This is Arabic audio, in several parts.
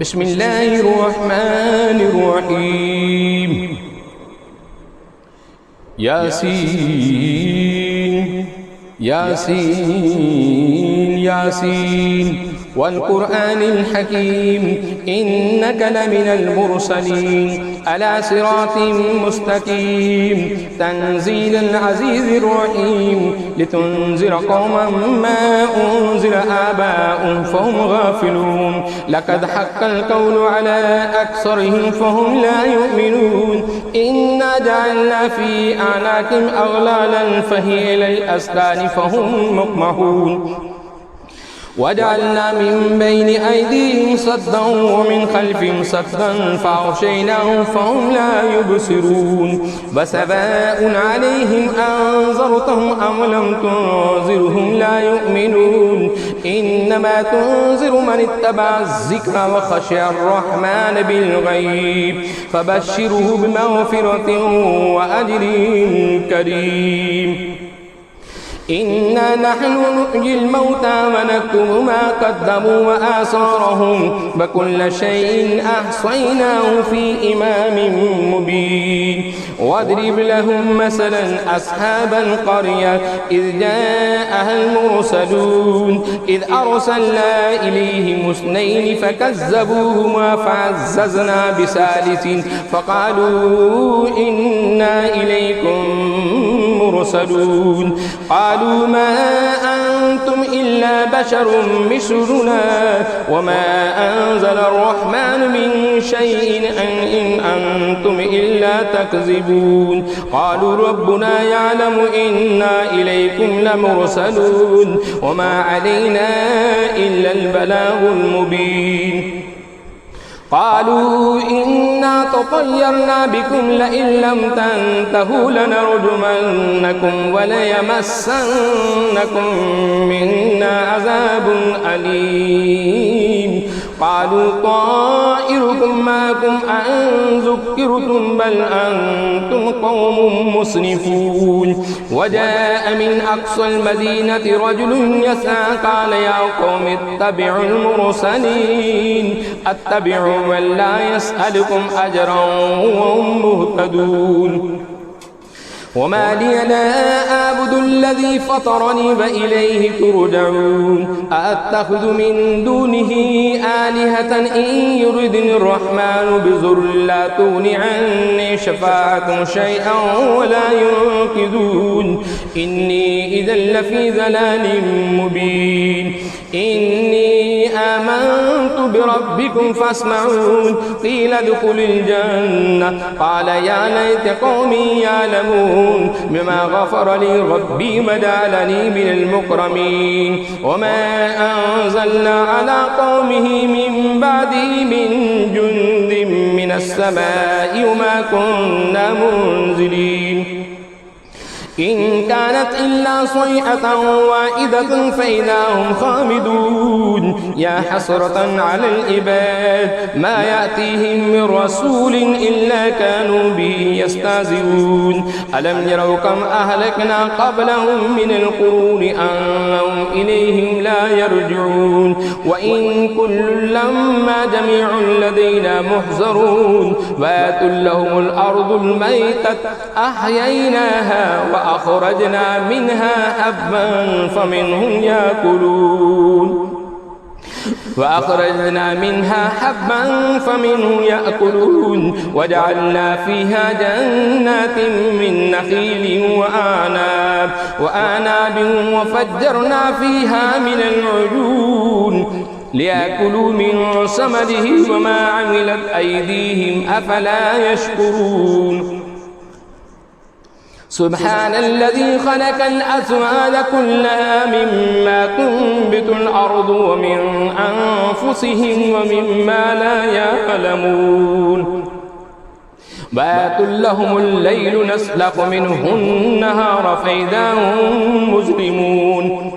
بسم الله الرحمن الرحيم ياسين ياسين ياسين والقرآن الحكيم إنك لمن المرسلين على صراط مستقيم تنزيل العزيز الرحيم لتنذر قوما ما أنذر آباؤهم فهم غافلون لقد حق القول على أكثرهم فهم لا يؤمنون إنا جعلنا في أعناقهم أغلالا فهي إلى الأذقان فهم مقمحون وجعلنا من بين أيديهم سدا ومن خلفهم سدا فأغشيناهم فهم لا يبصرون وسواء عليهم أنذرتهم أم لم تنذرهم لا يؤمنون إنما تنذر من اتبع الذكر وخشي الرحمن بالغيب فبشره بمغفرة وأجر كريم إنا نحن نحيي الموتى ونكتب ما قدموا وآثارهم وكل شيء أحصيناه في إمام مبين واضرب لهم مثلا أصحاب القرية إذ جاءها المرسلون إذ أرسلنا إليهم اثنين فكذبوهما فعززنا بثالث فقالوا إنا إليكم مرسلون قالوا ما أنتم إلا بشر مثلنا وما أنزل الرحمن من شيء إن أنتم إلا تكذبون قالوا ربنا يعلم إنا إليكم لمرسلون وما علينا إلا البلاغ المبين قالوا إنا تطيرنا بكم لئن لم تنتهوا لنرجمنكم وليمسنكم منا عذاب أليم قالوا طائركم معكم أن ذكرتم بل أنتم قوم مسرفون وجاء من أقصى المدينة رجل يسعى قال يا قوم اتبعوا المرسلين اتبعوا من لا يسألكم أجرا وهم مهتدون وما لي لا أعبد الذي فطرني وإليه ترجعون أأتخذ من دونه آلهة إن يردني الرحمن بضر لا تغن عني شفاعتهم شيئا ولا ينقذون إني إذا لفي ضلال مبين إني آمنت بربكم فاسمعون قيل ادخل الجنة قال يا ليت قومي يعلمون بما غفر لي ربي وجعلني من المكرمين وما أنزلنا على قومه من بعده من جند من السماء وما كنا منزلين إن كانت إلا صيحة واحدة فإذا هم خامدون يا حسرة على العباد ما يأتيهم من رسول إلا كانوا به يستهزئون ألم يروا كم أهلكنا قبلهم من القرون أنهم إليهم لا يرجعون وإن كل لما جميع لدينا محضرون وآتوا لهم الأرض الميتة أحييناها وأخرجنا منها حبا فمنهم يأكلون وجعلنا فيها جنات من نخيل وأعناب وفجرنا فيها من العيون ليأكلوا من ثمره وما عملت أيديهم أفلا يشكرون سبحان الذي خلق الأزواج كلها مما تنبت الأرض ومن أنفسهم ومما لا يعلمون وآتوا لهم الليل نسلخ منه النهار فإذا هم مظلمون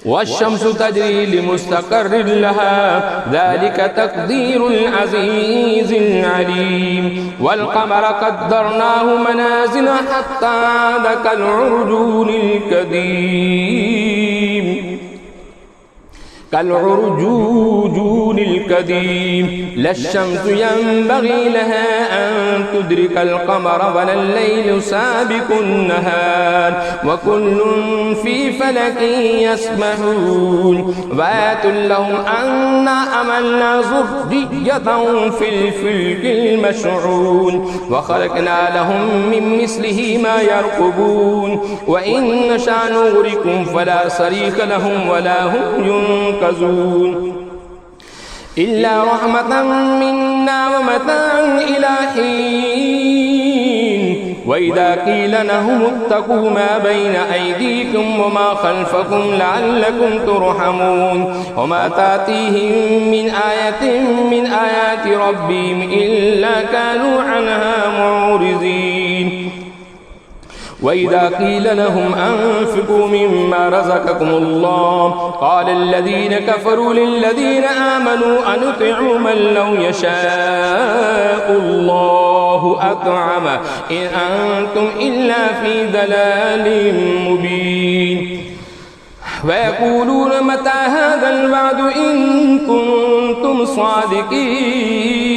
والشمس تجري لمستقر لها ذلك تقدير العزيز العليم والقمر قدرناه منازل حتى عاد كالعرجون القديم القديم لا الشمس ينبغي لها أن تدرك القمر ولا الليل سابق النهار وكل في فلك يسبحون وآت لهم أنا أملنا ذريتهم في الفلك المشحون وخلقنا لهم من مثله ما يركبون وإن نشأ نغرقهم فلا صريخ لهم ولا هم ينقذون إلا رحمة منا ومتاعا إلى حين وإذا قيل لهم اتقوا ما بين أيديكم وما خلفكم لعلكم ترحمون وما تأتيهم من آية من آيات ربهم إلا كانوا عنها معرضين وإذا قيل لهم أنفقوا مما رزقكم الله قال الذين كفروا للذين آمنوا أنطع من لو يشاء الله أطعم إن أنتم إلا في ضلال مبين ويقولون متى هذا الوعد إن كنتم صادقين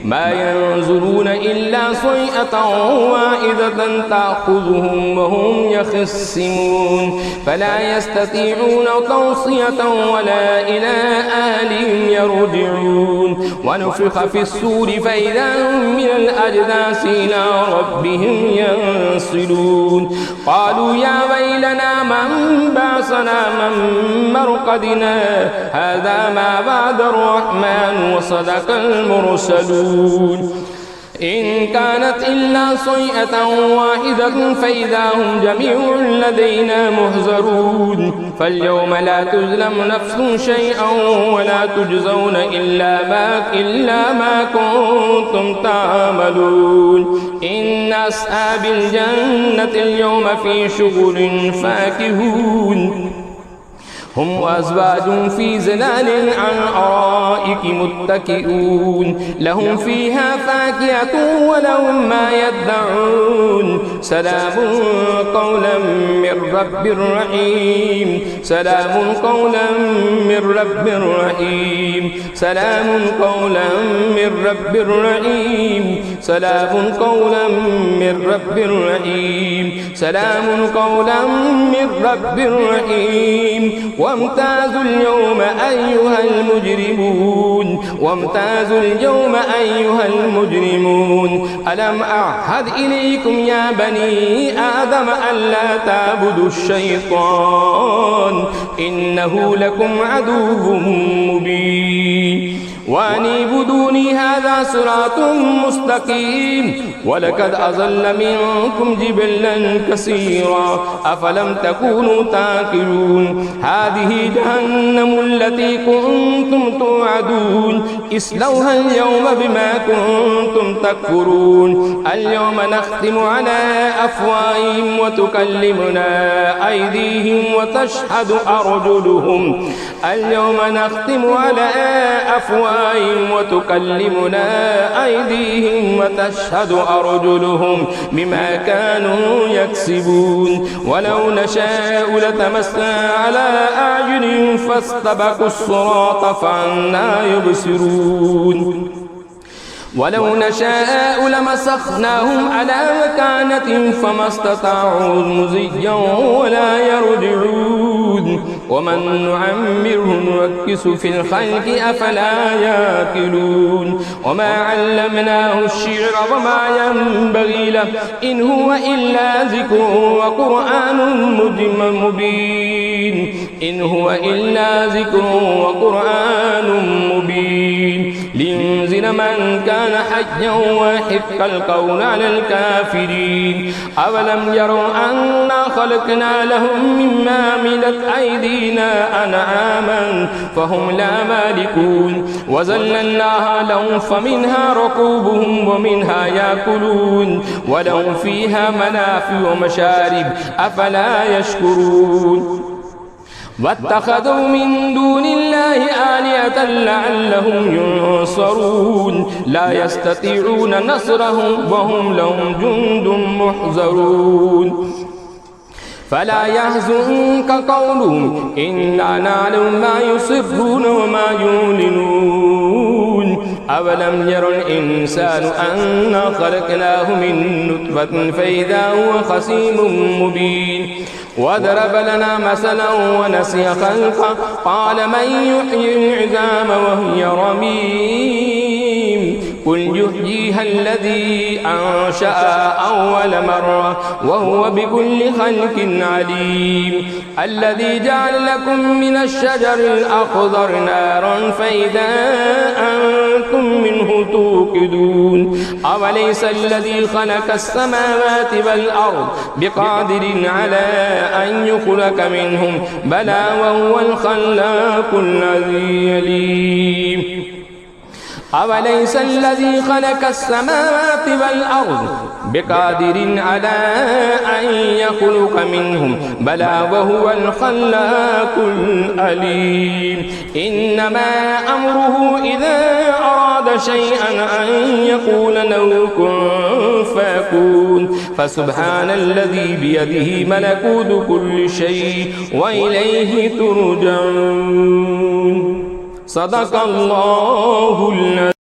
ما ينظرون إلا صيحة واحدة تأخذهم وهم يخصمون فلا يستطيعون توصية ولا إلى أهلهم يرجعون ونفخ في الصور فإذا هم من الأجداث إلى ربهم ينسلون قالوا يا ويلنا من بعثنا من مرقدنا هذا ما بعد الرحمن وصدق المرسلون إن كانت إلا صيحة واحدة فإذا هم جميع لدينا محضرون فاليوم لا تظلم نفس شيئا ولا تجزون إلا ما كنتم تعملون إن أصحاب الجنة اليوم في شغل فاكهون هم وأزواج في ظلال عن أرائك متكئون لهم فيها فاكهة ولهم ما يدعون سلام قولا من رب رحيم سلام قولا من رب رحيم سلام قولا من رب رحيم سلام قولا من رب رحيم سلام قولا من رب رحيم وامتازوا اليوم أيها المجرمون وامتازوا اليوم أيها المجرمون ألم أعهد إليكم يا بني آدم ألا تعبدوا الشيطان إنه لكم عدو مبين وأن اعبدوني هذا صراط مستقيم ولقد أضل منكم جبلا كثيرا أفلم تكونوا تعقلون هذه جهنم التي كنتم توعدون اصلوها اليوم بما كنتم تكفرون اليوم نختم على أفواههم وتكلمنا أيديهم وتشهد أرجلهم اليوم نختم على أفواههم وتكلمنا أيديهم وتشهد أرجلهم بما كانوا يكسبون ولو نشاء لتمسنا على أعينهم فاستبقوا الصراط فأنى يبصرون ولو نشاء لمسخناهم على مكانتهم فما استطاعوا مضيا ولا يرجعون ومن نعمره نركس في الخلق أفلا يأكلون وما علمناه الشعر وما ينبغي له إن هو إلا ذكر وقرآن مبين إن هو إلا ذكر وقرآن مبين لينذر من كان حيا ويحق القول على الكافرين أولم يروا أنا خلقنا لهم مما عملت أيدينا أنعاما فهم لا مالكون وذللناها لهم فمنها ركوبهم ومنها يأكلون ولهم فيها منافع ومشارب أفلا يشكرون واتخذوا من دون الله آلهة لعلهم ينصرون لا يستطيعون نصرهم وهم لهم جند محضرون فلا يحزنك قولهم إنا نعلم ما يسرون وما يعلنون أولم ير الإنسان أنا خلقناه من نطفة فإذا هو خصيم مبين وضرب لنا مثلا ونسي خلقه قال من يحيي العظام وهي رميم قل يحييها الذي أنشأ أول مرة وهو بكل خلق عليم الذي جعل لكم من الشجر الأخضر نارا فإذا أنتم منه توقدون أوليس الذي خلق السماوات والأرض بقادر على أن يخلق منهم بلى وهو الخلاق العليم أوليس الذي خلق السماوات والأرض بقادر على أن يخلق منهم بلى وهو الخلاق العليم إنما أمره إذا أراد شيئا أن يقول له كن فيكون فسبحان الذي بيده ملكوت كل شيء وإليه ترجعون صدق الله العظيم.